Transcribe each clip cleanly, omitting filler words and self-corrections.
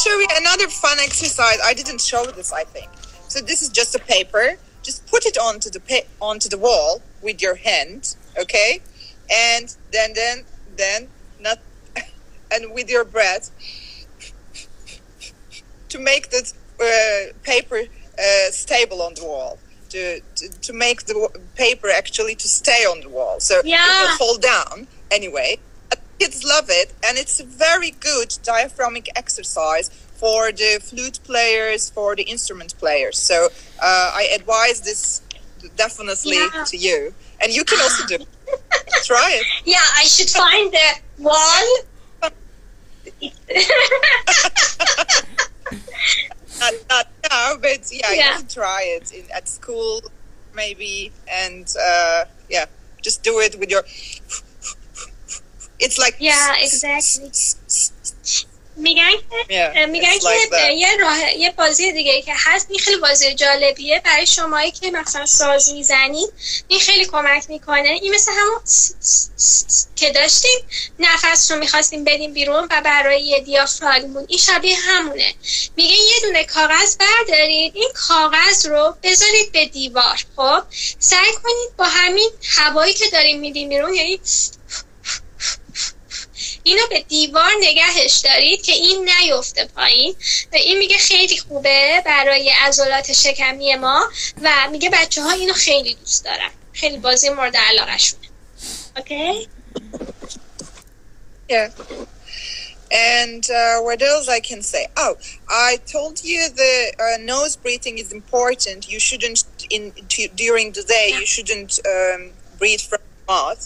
show you another fun exercise. I didn't show this, I think. So this is just a paper. Just put it onto the wall with your hand, okay? And then not, and with your breath, to make the paper stable on the wall, to make the paper actually to stay on the wall, so it will fall down anyway. Kids love it, and it's a very good diaphragmic exercise for the flute players, for the instrument players. So I advise this definitely to you, and you can also do it. Try it. Yeah, I should find the wall. Not now, but you can try it at school maybe, and just do it with your. It's like exactly. میگن که یه بازی دیگه که هست، این خیلی بازی جالبیه برای شمایی که مثلا ساز میزنید، این خیلی کمک میکنه. این مثل همون که داشتیم نفس رو میخواستیم بدیم بیرون و برای یه دیافراگم بود، این شبیه همونه. میگه یه دونه کاغذ بردارید، این کاغذ رو بذارید به دیوار. خب سعی کنید با همین هوایی که داریم میدیم بیرون، یعنی اینو به دیوار نگهش دارید که این نیفته پایین. و این میگه خیلی خوبه برای عضلات شکمی ما و میگه بچه ها اینو خیلی دوست دارن، خیلی بازی مورد علاقه شونه. Okay? Yeah. And what else I can say? Oh, I told you the nose breathing is important. You shouldn't, during the day, you shouldn't breathe from the mouth.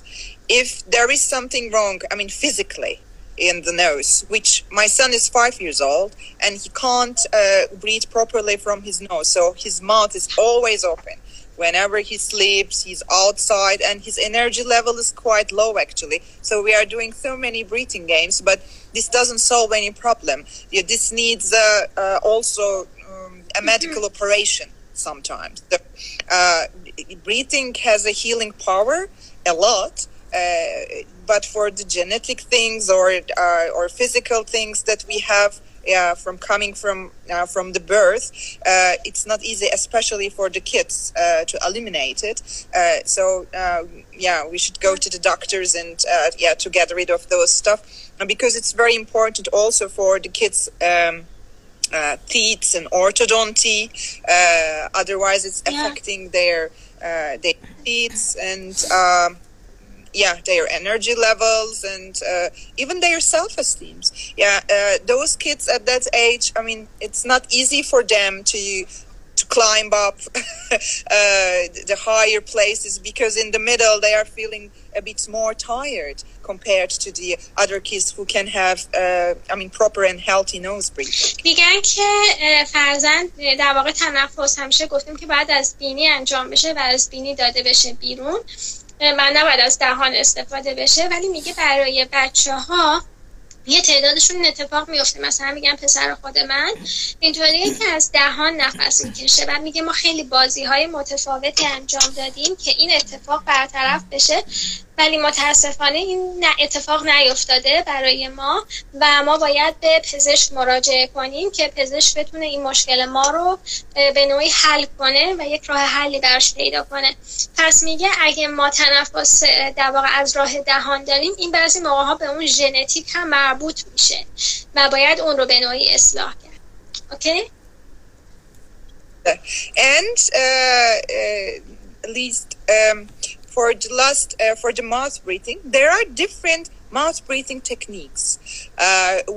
If there is something wrong, I mean physically, in the nose, which my son is 5 years old and he can't breathe properly from his nose, so his mouth is always open. Whenever he sleeps, he's outside, and his energy level is quite low actually. So we are doing so many breathing games, but this doesn't solve any problem. This needs also a medical operation sometimes. Breathing has a healing power a lot. But for the genetic things or physical things that we have from coming from the birth, it's not easy, especially for the kids, to eliminate it. So we should go to the doctors and to get rid of those stuff, and because it's very important also for the kids. Teeth and orthodonty. Otherwise, it's affecting their teeth and. Their energy levels and even their self-esteem. Those kids at that age, I mean, it's not easy for them to climb up the higher places, because in the middle they are feeling a bit more tired compared to the other kids who can have proper and healthy nose breathing. میگن که فرزند در واقع تنفس همیشه گفتیم که بعد از بینی انجام بشه و از بینی داده بشه بیرون، من نباید از دهان استفاده بشه. ولی میگه برای بچه ها یه تعدادشون این اتفاق میفته. مثلا میگم پسر خود من اینطوریه که از دهان نفس میکشه و میگه ما خیلی بازی های متفاوتی انجام دادیم که این اتفاق برطرف بشه، ولی متاسفانه این اتفاق نیفتاده برای ما و ما باید به پزشک مراجعه کنیم که پزشک بتونه این مشکل ما رو به نوعی حل کنه و یک راه حلی براش پیدا کنه. پس میگه اگه ما تنفس در واقع از راه دهان داریم، این بعضی موقع ها به اون ژنتیک هم مربوط میشه و باید اون رو به نوعی اصلاح کرد. اوکی؟ And at least for the mouth breathing, there are different mouth breathing techniques,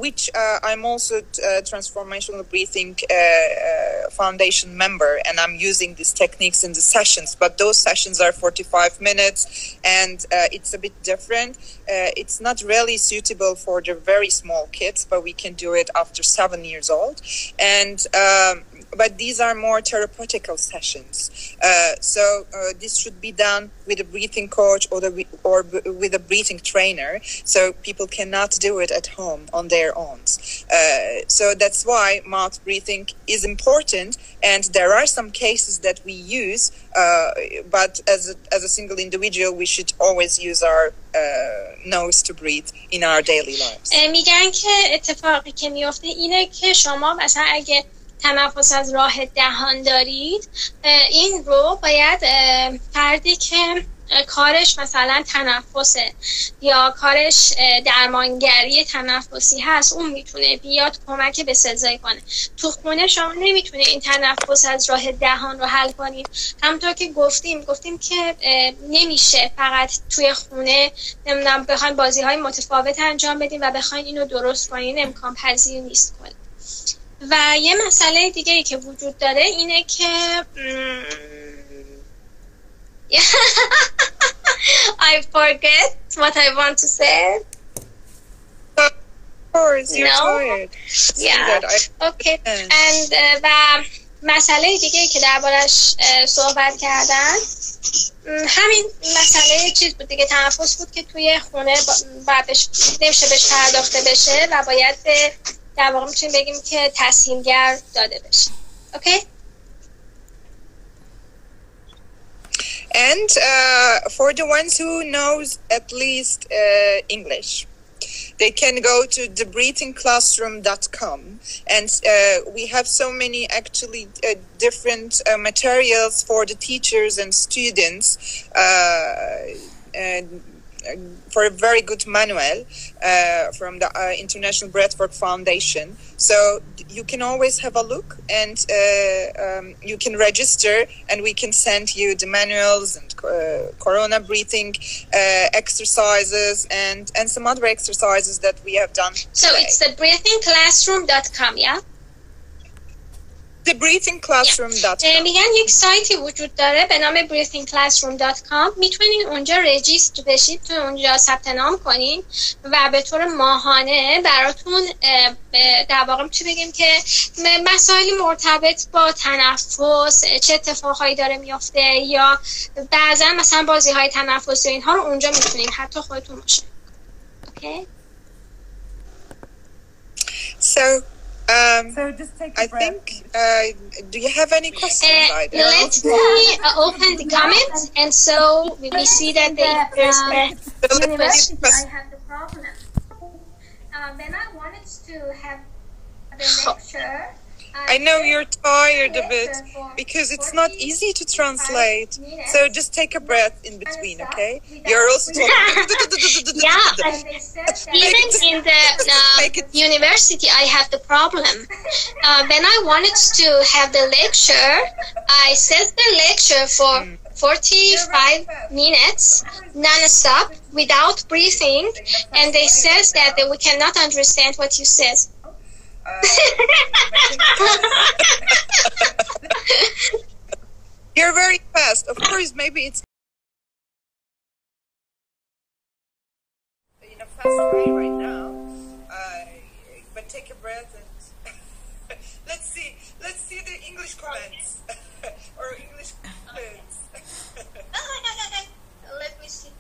which I'm also transformational breathing foundation member, and I'm using these techniques in the sessions, but those sessions are 45 minutes and it's a bit different. It's not really suitable for the very small kids, but we can do it after 7 years old. And but these are more therapeutical sessions. So this should be done with a breathing coach or with a breathing trainer. So people cannot do it at home on their own. So that's why mouth breathing is important. And there are some cases that we use, but as a single individual, we should always use our nose to breathe in our daily lives. میگن که اتفاقی که میفته اینه که شما مثلا اگه تنفس از راه دهان دارید، این رو باید فردی که کارش مثلا تنفسه یا کارش درمانگری تنفسی هست، اون میتونه بیاد کمک به سزایی کنه. تو خونه شما نمیتونه این تنفس از راه دهان رو حل کنید. همونطور که گفتیم که نمیشه فقط توی خونه نمیدونم بخواین بازی های متفاوت انجام بدیم و بخواین اینو درست کنین، امکان پذیر نیست کنید. و یه مسئله دیگه ای که وجود داره اینه که I forget what I want to say. Of course, you're tired. Yeah. Okay. And و مسئله دیگه ای که دربارش صحبت کردن همین مسئله چیز بود دیگه، تنفس بود که توی خونه نمیشه بهش پرداخته بشه و باید در واقع میتونیم بگیم که تسهیلگر داده بشه. Okay? And for the ones who knows at least English, they can go to thebreathingclassroom.com, and we have so many actually different materials for the teachers and students, and for a very good manual from the International Breathwork Foundation. So you can always have a look, and you can register, and we can send you the manuals and corona breathing exercises and some other exercises that we have done today. So it's the breathingclassroom.com, yeah? thebreathingclassroom.com. میگن یک سایتی وجود داره به نام breathingclassroom.com. میتونین اونجا رجیستر بشید، تو اونجا ثبت نام کنین و به طور ماهانه براتون در واقع چی بگیم که مسائلی مرتبط با تنفس، چه اتفاقهایی داره میفته، یا بعضا مثلا بازی های تنفسی و اینها رو اونجا میتونین حتی خودتون باشه. Okay? So just take a breath. I think, do you have any questions? Let me open the comments, and so we see that there's the university. I have the problem. When I wanted to have the lecture, I know you're tired a bit because it's not easy to translate. So just take a breath in between, okay? You're also talking. Yeah, even in the university, I have the problem. When I wanted to have the lecture, I set the lecture for 45 minutes non-stop without breathing, and they says that we cannot understand what you said. You're very fast. Of course, maybe it's in a fast way right now. But take a breath and let's see the English comments or English comments. Let me see.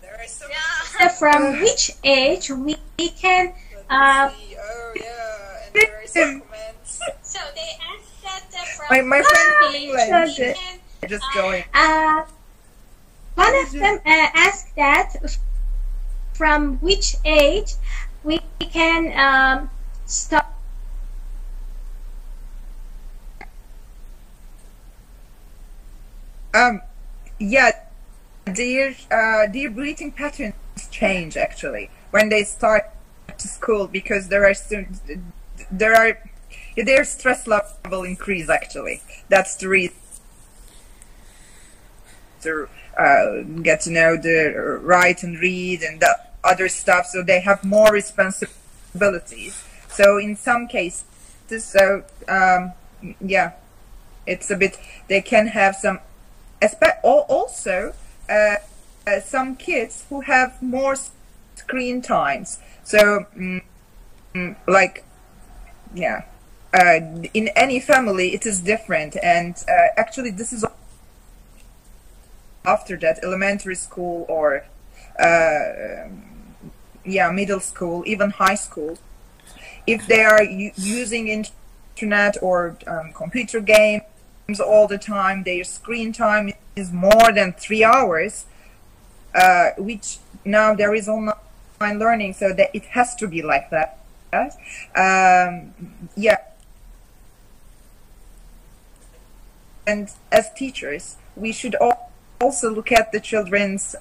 There are so many. From which age we can? Oh yeah, and there are some comments. So they asked that from my friend just going. One of them asked that from which age we can start. Yeah, their breathing patterns change actually when they start to school, because their stress level increase actually. That's the reason to get to know the write and read and the other stuff, so they have more responsibilities. So in some cases, yeah, it's a bit, they can have some also some kids who have more screen times. So like, yeah, in any family it is different, and actually this is after that elementary school or middle school, even high school, if they are using internet or computer games all the time, their screen time is more than 3 hours, which now there is online learning, so that it has to be like that. And as teachers, we should also look at the children's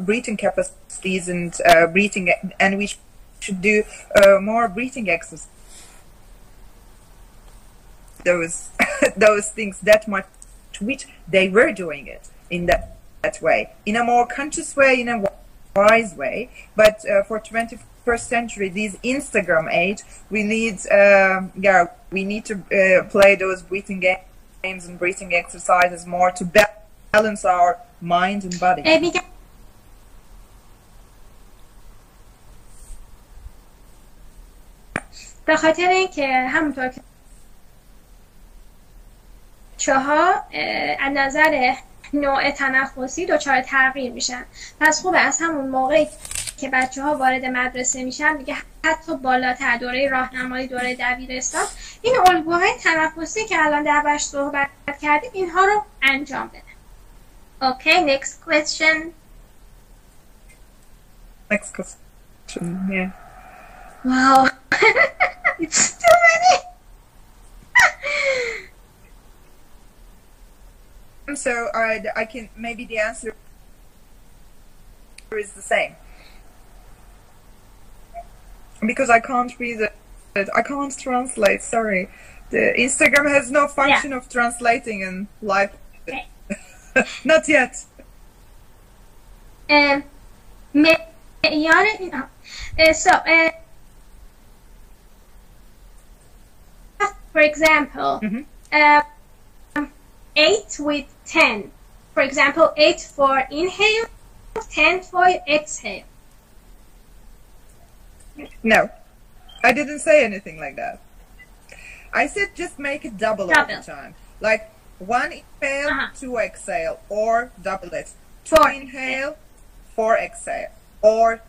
breathing capacities and breathing, and we should do more breathing exercises. Those things that much, which they were doing it in that way, in a more conscious way, in a wise way. But for 21st century, this Instagram age, we need to play those breathing games and breathing exercises more to balance our mind and body. به خاطر اینکه همونطور که بچه‌ها از نظر نوع تنفسی دچار تغییر میشن، پس خوبه از همون موقعی که بچه‌ها وارد مدرسه میشن، دیگه حتی بالاتر، دوره راهنمایی، دوره دبیرستان، این الگوهای تنفسی که الان دربارش صحبت کردیم اینها رو انجام بدن. Okay, next question. Next question, yeah. Wow. It's too many. So I can, maybe the answer is the same, because I can't read it. I can't translate. Sorry, the Instagram has no function of translating in live. Okay. Not yet. For example, 8 with 10. For example, 8 for inhale, 10 for exhale. No, I didn't say anything like that. I said just make it double all the time. Like 1 inhale, 2 exhale, or double it. 2 inhale, 4 exhale, or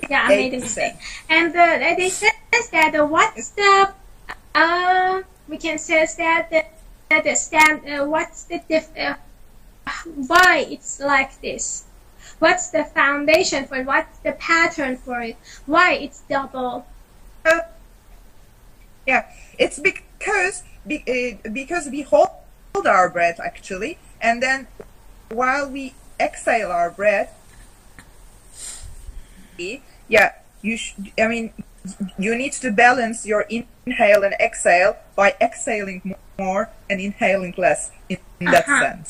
I made a mistake. And they says that what's the we can say that the stand what's the why it's like this? What's the foundation for it? What's the pattern for it? Why it's double? It's because we hold our breath actually, and then while we exhale our breath, you need to balance your inhale and exhale by exhaling more and inhaling less in that sense.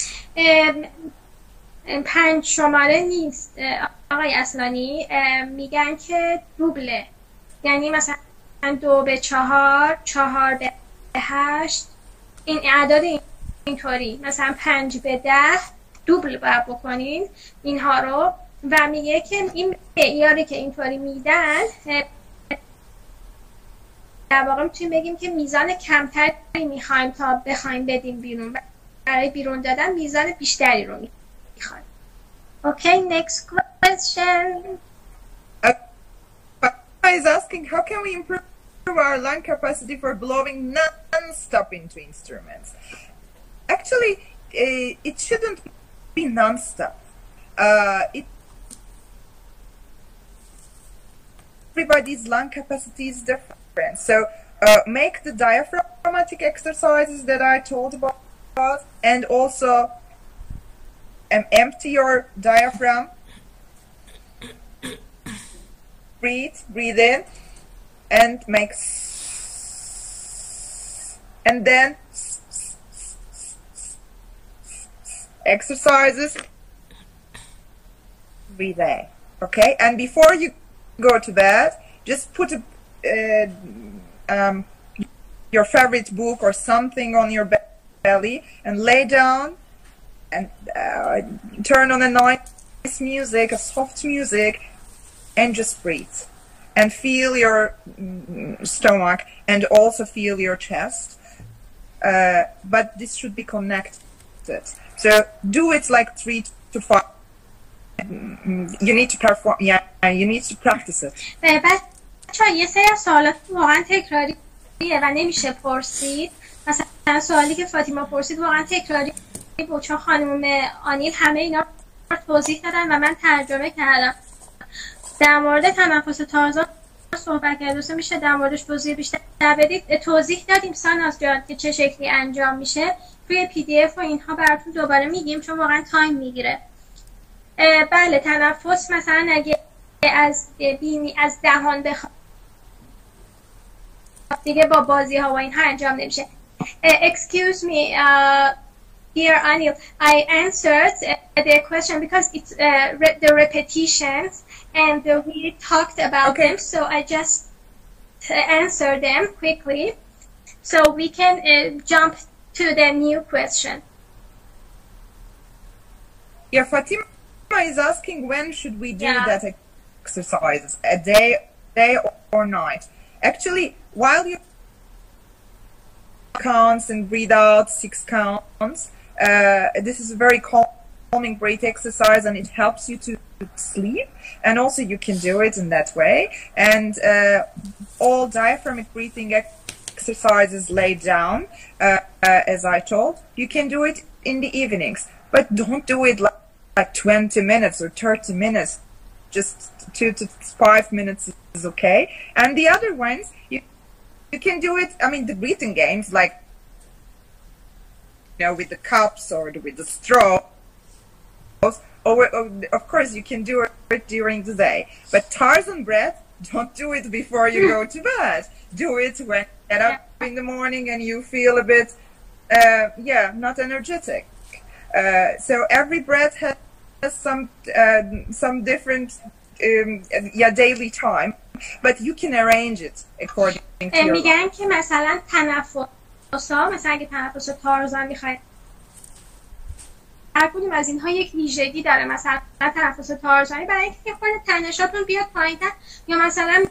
5 شماره نیست آقای اصلانی، میگن که دوبله، یعنی مثلا 2 به 4، 4 به 8، این اعداد اینطوری، مثلا 5 به 10 دوبل باید بکنین اینها رو. و میگه که این معیاری که اینطوری میدن، در واقع میتونیم بگیم که میزان کمتری میخوایم تا بخوایم بدیم بیرون، برای بیرون دادن میزان بیشتری رو میخوایم. Okay, next question. Is asking how can we improve our lung capacity for blowing non-stop into instruments? Actually, it shouldn't be non-stop. Everybody's lung capacity is different. So make the diaphragmatic exercises that I told about, and also empty your diaphragm. Breathe in, and make, and then exercises. Breathe out. Okay, and before you go to bed, just put your favorite book or something on your belly and lay down and turn on a nice music, a soft music, and just breathe. and feel your stomach and also feel your chest. But this should be connected. So do it like 3 to 5. You need to perform. Yeah, you need to practice it. بچه‌ها یه سری از سوالات واقعا تکراریه و نمیشه پرسید. مثلا سوالی که فاطیما پرسید واقعا تکراری بود، چون خانم آنیل همه اینا رو توضیح دادن و من ترجمه کردم. در مورد تنفس تازه صحبت کرد، دوست میشه در موردش توضیح بیشتر بدید؟ توضیح دادیم ساناز جان که چه شکلی انجام میشه توی PDF و اینها براتون دوباره میگیم، چون واقعا تایم میگیره. بله تنفس مثلا اگه از بینی از دهان بخواد دیگه با بازی ها و اینها انجام نمیشه. Excuse me, dear Anil, I answered the question because it's the repetitions and we talked about them, so I just answer them quickly so we can jump to the new question. Yeah, Fatima is asking when should we do that exercise, a day or night. Actually, while you counts and breathe out 6 counts, this is a very calming breath exercise, and it helps you to sleep, and also you can do it in that way. And all diaphragmatic breathing exercises laid down, as I told. You can do it in the evenings, but don't do it like 20 minutes or 30 minutes. Just 2 to 5 minutes is okay. And the other ones, you can do it, I mean, the breathing games, like, you know, with the cups or with the straws, or of course you can do it during the day. But Tarzan breath, don't do it before you go to bed. Do it when you get up in the morning and you feel a bit, not energetic. So every breath has some different daily time, but you can arrange it according to your میگن که مثلا تنفس‌ها، مثلا اگه تنفس تارزان میخواید، هر کدوم از اینها یک ویژگی داره. مثلا تنفس تارزانی برای اینکه خود تنشاتون بیاد پایین‌تر، یا مثلا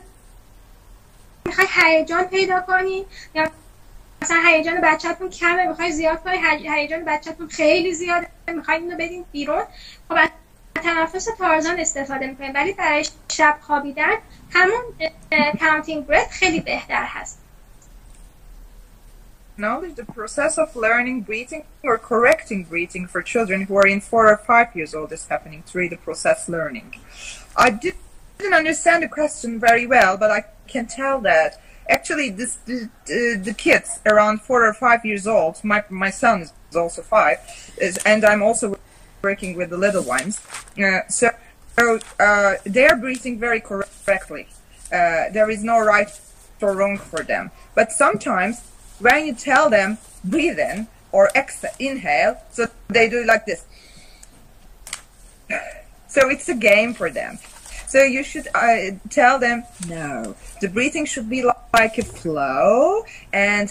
میخوای هیجان پیدا کنی، یا مثلا هیجان بچه‌تون کمه میخوای زیاد کنی، هیجان بچه‌تون خیلی زیاده میخوای اینو بدین بیرون، خب تنفس تارزان استفاده میکنیم. ولی برای شب خوابیدن همون counting breath خیلی بهتر هست. Knowledge the process of learning breathing or correcting breathing for children who are in 4 or 5 years old is happening through the process learning. I didn't understand the question very well, but I can tell that actually the kids around 4 or 5 years old, my son is also 5, and I'm also working with the little ones, so they are breathing very correctly. There is no right or wrong for them, but sometimes when you tell them breathe in or inhale, so they do like this, so it's a game for them. So you should tell them, no, the breathing should be like a flow, and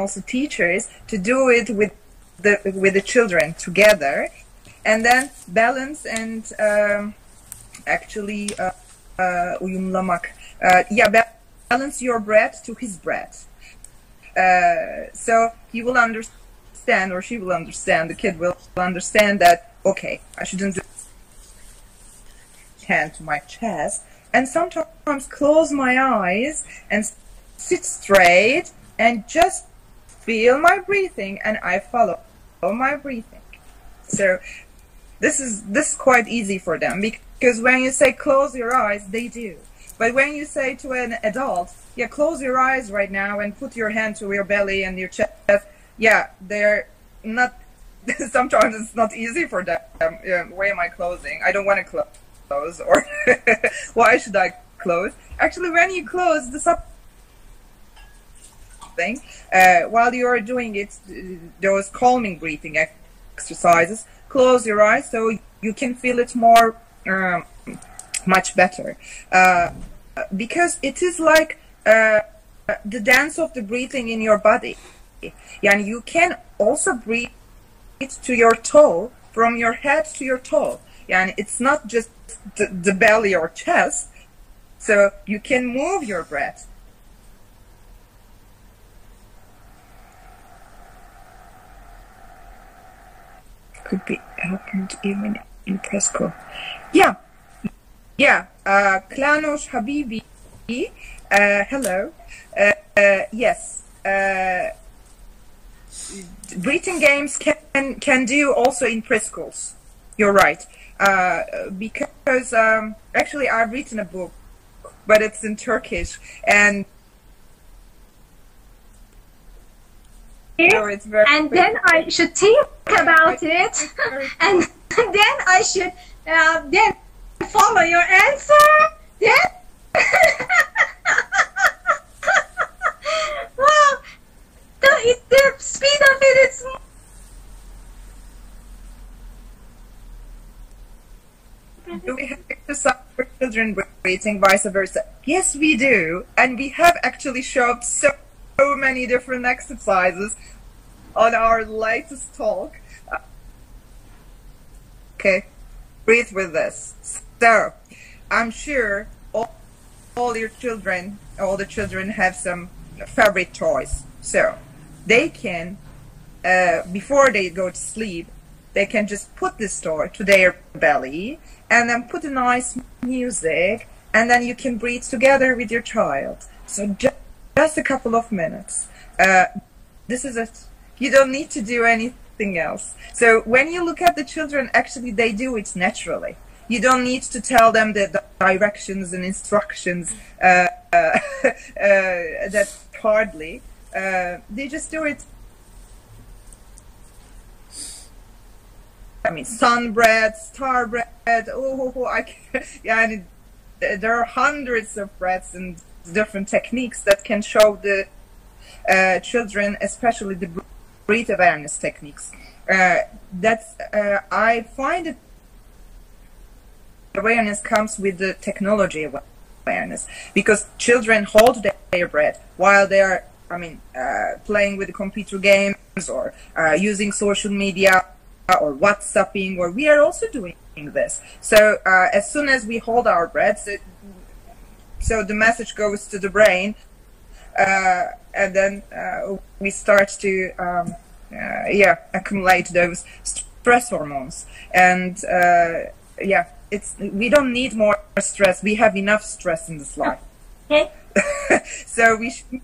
also teachers to do it with the children together, and then balance and actually uyumlamak, balance your breath to his breath, so he will understand, or she will understand, the kid will understand that, okay, I shouldn't do hand to my chest, and sometimes close my eyes and sit straight and just feel my breathing, and I follow my breathing. So this is quite easy for them, because when you say close your eyes, they do. But when you say to an adult, close your eyes right now and put your hand to your belly and your chest, they're not, sometimes it's not easy for them. Why am I closing? I don't want to close, or why should I close? Actually, when you close the thing, while you are doing it, those calming breathing exercises, close your eyes so you can feel it more, much better, because it is like the dance of the breathing in your body. And you can also breathe to your toe, from your head to your toe. and it's not just the belly or chest, so you can move your breath. Could be happened even in preschool. Yeah. Klanos Habibi, hello. Yes. Breathing games can do also in preschools. You're right. Because actually I've written a book, but it's in Turkish, and it's very, and then I should think about it, and then I should then follow your answer. Then wow, the speed of it is. Do we have exercise for children breathing, vice versa? Yes, we do, and we have actually showed so many different exercises on our latest talk. Okay, breathe with this. So, I'm sure all your children, all the children have some favorite toys. So, they can, before they go to sleep, they can just put this toy to their belly and then put a nice music, and then you can breathe together with your child. So just a couple of minutes. This is it. You don't need to do anything else. So when you look at the children, actually they do it naturally. You don't need to tell them the directions and instructions that hardly. They just do it. I mean, sun bread, star bread. Yeah, there are hundreds of breads and different techniques that can show the children, especially the breath awareness techniques. I find it awareness comes with the technology awareness, because children hold their breath while they are, playing with the computer games or using social media or WhatsApping, or we are also doing this. So as soon as we hold our breath, so the message goes to the brain, and then we start to accumulate those stress hormones, and we don't need more stress. We have enough stress in this life. Okay. So we should.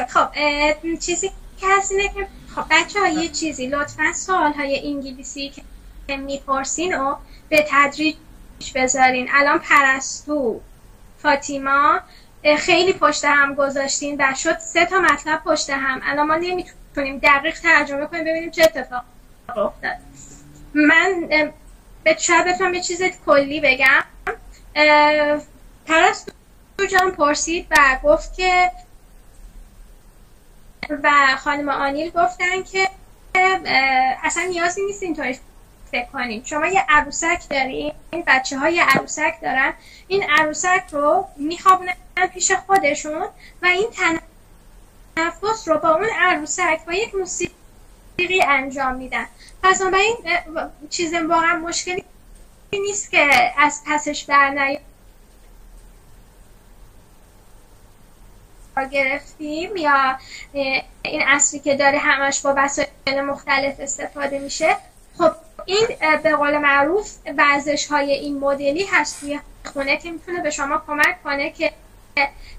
خب چیزی که هست اینه که خب بچه ها یه چیزی لطفا سوال های انگلیسی که میپرسین و به تدریج بذارین. الان پرستو، فاطیما خیلی پشت هم گذاشتین و شد 3 تا مطلب پشت هم. الان ما نمیتونیم دقیق ترجمه کنیم ببینیم چه اتفاق افتاد. من شاید بتونم یه چیز کلی بگم. پرستو جان پرسید و گفت که و خانم آنیل گفتن که اصلا نیازی نیست اینطوری فکر کنیم. شما یه عروسک دارین، بچه های عروسک دارن، این عروسک رو میخوابونن پیش خودشون و این تنفس رو با اون عروسک با یک موسیقی انجام میدن. پس با این چیز واقعا مشکلی نیست که از پسش بر نیاد. گرفتیم یا این عصری که داره همش با وسایل مختلف استفاده میشه. خب این به قول معروف ورزش های این مدلی هست توی خونه که میتونه به شما کمک کنه که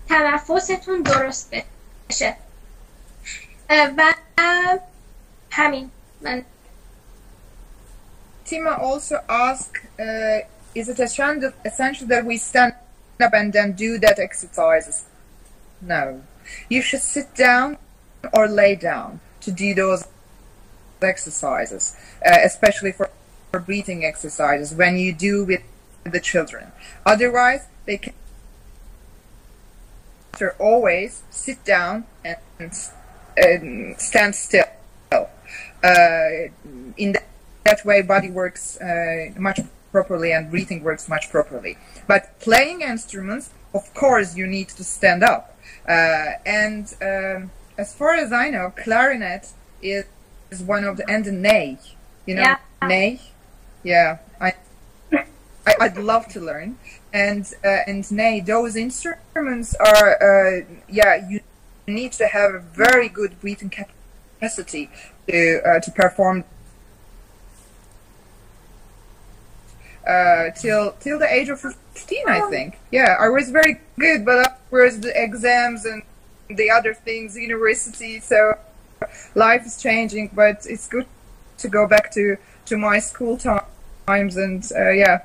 تنفستون درست بشه و همین. من Tima also asked, is it essential that we stand up and then do that exercises? No, you should sit down or lay down to do those exercises, especially for breathing exercises when you do with the children. Otherwise, they can always sit down and stand still. In that way, body works much properly and breathing works much properly. But playing instruments, of course, you need to stand up. And as far as I know, clarinet is one of the, and the ney, you know, Yeah. ney. Yeah, I'd love to learn. And ney, those instruments are, yeah, you need to have a very good breathing capacity to perform till the age of 15, I think. Yeah, I was very good, but afterwards the exams and the other things, university, so life is changing, but it's good to go back to my school times and yeah.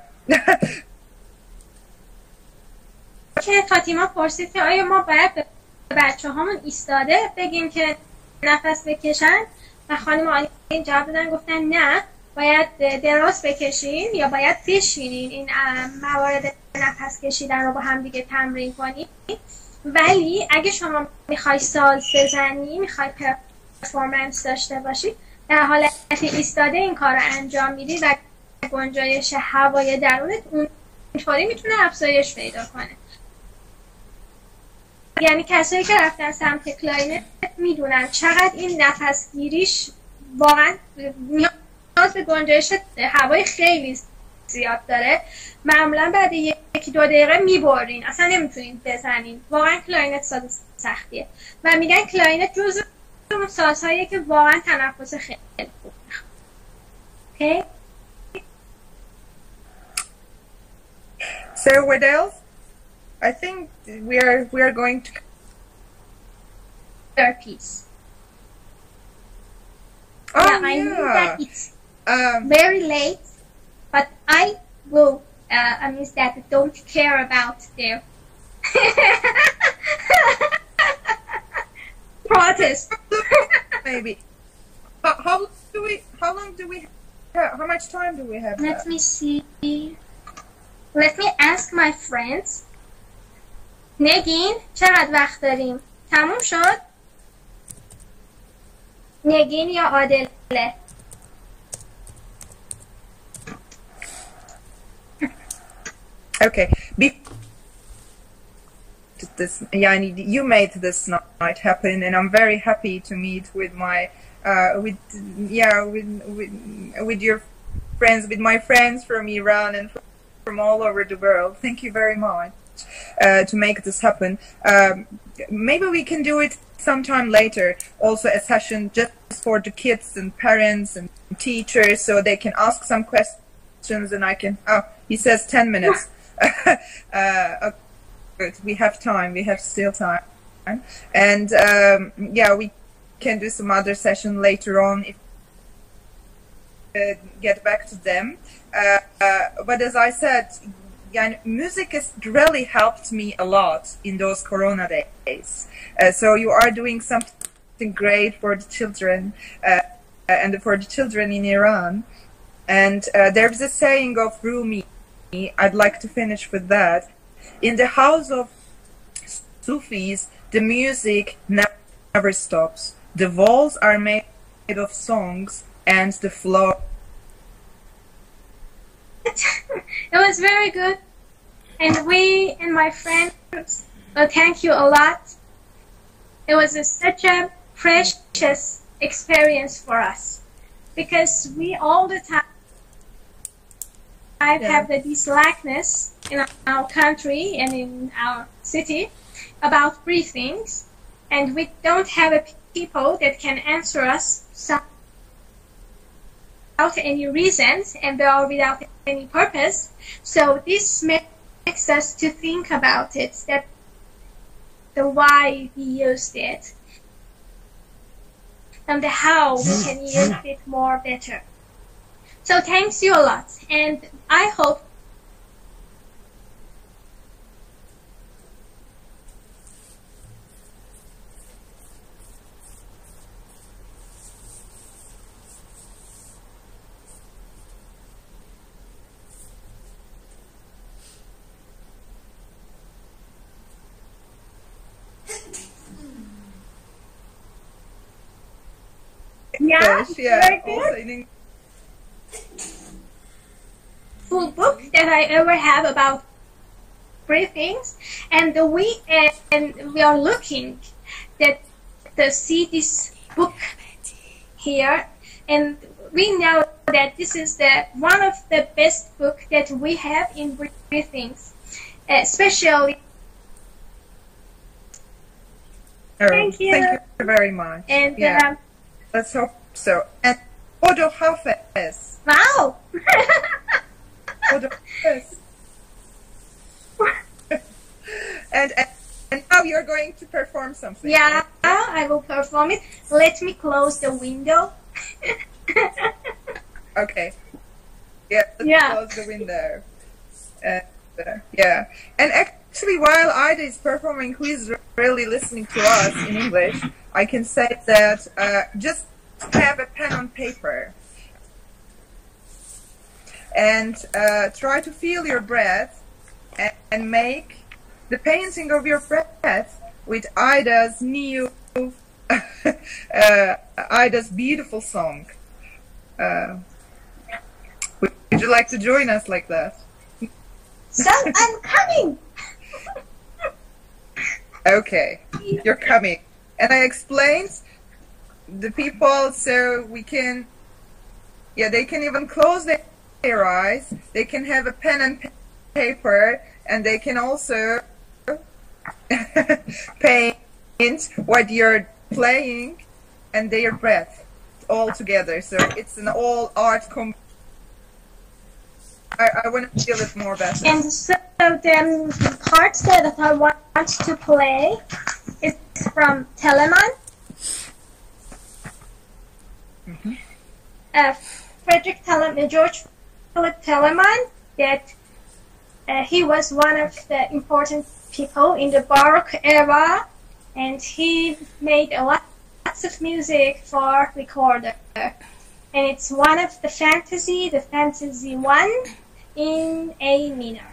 که فاطیما پرسید که آیا ما باید به بچه هامون ایستاده بگیم که نفس بکشن و خانم آلی جواب دادن گفتن نه، باید دراز بکشین یا باید بشینین این موارد نفس کشیدن رو با هم دیگه تمرین کنین. ولی اگه شما میخوای ساز بزنی، میخوای پرفورمنس داشته باشی، در حالت ایستاده این کار رو انجام میدی و گنجایش هوای درونت اونطوری میتونه افزایش پیدا کنه. یعنی کسایی که رفتن سمت کلاینت میدونن چقدر این نفس گیریش واقعا نیاز به گنجایش هوای خیلی زیاد داره. معمولا بعد 1-2 دقیقه میبرین، اصلا نمیتونین بزنین. واقعا کلاینت ساز سختیه و میگن کلاینت جزو اون سازهاییه که واقعا تنفس خیلی خوب میخواد. اوکی؟ So what else? I think we are going to Piece. Oh Yeah, I know that it's very late, but I will amuse that don't care about their protest. maybe. How long do we have? How much time do we have? Let me see. Let me ask my friends. نگین چقدر وقت داریم؟ تموم شد؟ نگین یا عادله؟ Okay. This, yani, you made this night happen, and I'm very happy to meet with my with your friends, with my friends from Iran and from all over the world. Thank you very much to make this happen. Maybe we can do it sometime later. Also, a session just for the kids and parents and teachers, so they can ask some questions, and I can. Oh, he says 10 minutes. Okay, good. We have time. We have still time, and yeah, we can do some other session later on if get back to them. But as I said, yeah, music has really helped me a lot in those Corona days. So you are doing something great for the children and for the children in Iran. And there's a saying of Rumi. I'd like to finish with that. In the house of Sufis, the music never stops. The walls are made of songs, and the floor. It was very good, and we and my friends thank you a lot. It was such a precious experience for us because we all the time have this lackness in our country and in our city about breathings, and we don't have a people that can answer us without any reasons and without any purpose. So this makes us to think about it, that the why we used it and the how we can use it more better. So thanks you a lot, and I hope full book that I ever have about briefings, and we are looking that to see this book here And we know that this is one of the best books that we have in breathings, especially. Thank you very much. And let's hope so. And Odo Hafez. Wow. Odo Hafez. and now you're going to perform something. Yeah, I will perform it. Let me close the window. Okay. Yeah, let's close the window. Yeah. And actually, while Aida is performing, who is really listening to us in English, I can say that just have a pen on paper and try to feel your breath and make the painting of your breath with Aida's new, Aida's beautiful song. Would you like to join us like that? So I'm coming. Okay, you're coming. And I explained the people so we can, they can even close their eyes. They can have a pen and paper, and they can also paint what you're playing and their breath all together. So it's an all art I want to feel it more better. And so the parts that I want to play is from Telemann. Frederick Telemann, George Philip Telemann, that he was one of the important people in the Baroque era, and he made lots of music for recorder. And it's one of the Fantasy 1 in A minor.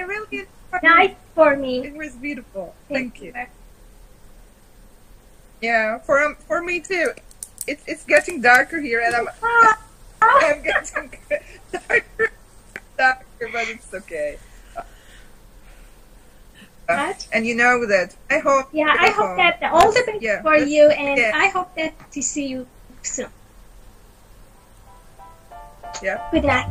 really nice for me. It was beautiful. Thank you. Yeah, for me too. It's getting darker here, and I'm getting darker, but it's okay. And you know that. I hope. Yeah, I hope that all the best for you, and I hope that to see you soon. Yeah. Good night.